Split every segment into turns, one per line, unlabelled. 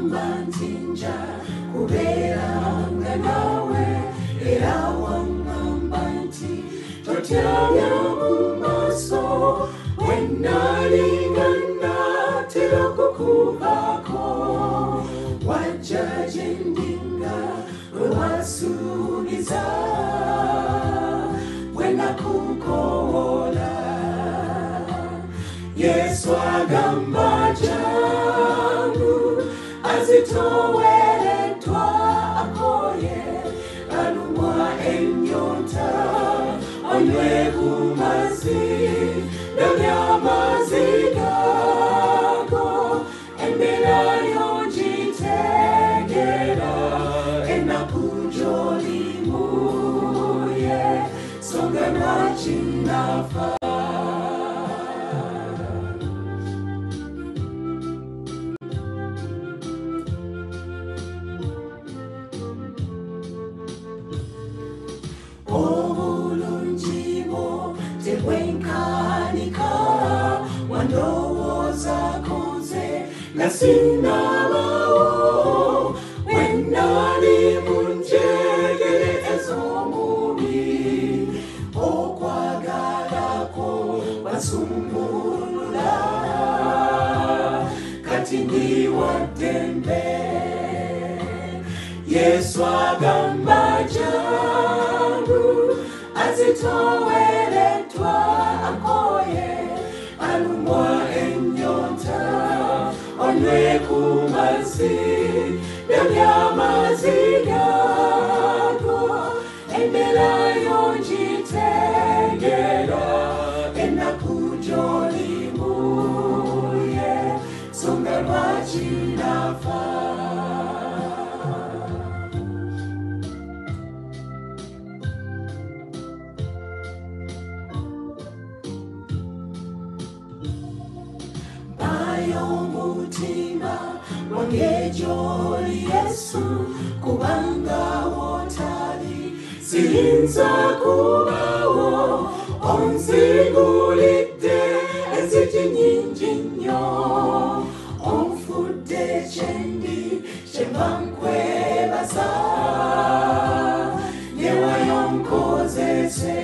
ntinja kuberanga nawe era wangamba nti totyabya mu maaso wenalingana tera kukubaako wajja gye ndinga wewasuubiza wenakukowola Yesu agamba jangu azitowereddwa akoye alumwa ennyonta onywe ku mazzi n'amazzi gago embeera y'ogitegeera ennaku gy'olimu ye songa lwaki nafa Nasinabao wenali munjegere ezomubi okwagalako basumulula kati ndi waddembe Yesu agamba jangu azitowereddwa akoye alumwa ennyonta onywe ku mazzi n'amazzi gago embeera y'ogitegeera ennaku gy'olimu ye songa lwaki nafa Wangejoli Yesu kubanga wotali siyinza kubawo onzigulidde enzigi nnyingi nnyo onfudde kyendi kyemba nkwebaza newayonkozese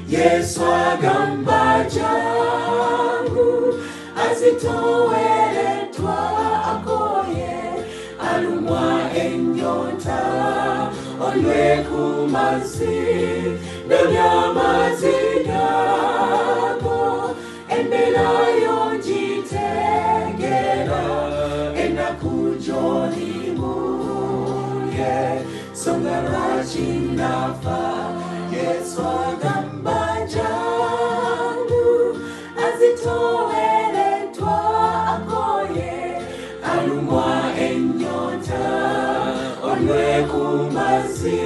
Yesu agamba jangu azitowereddwa akoye alumwa ennyonta onywe ku mazzi n'amazzi gago embeera y'ogitegeera ennaku gy'olimu ye songa lwaki nafa Yesu agamba jangu azitowereddwa akoye alumwa ennyonta onywe ku mazzi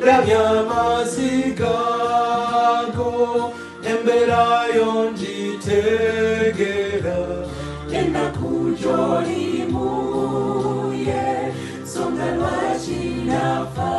n'amazzi gago embeera y'ogitegeera ennaku gy'olimu ye songa lwaki nafa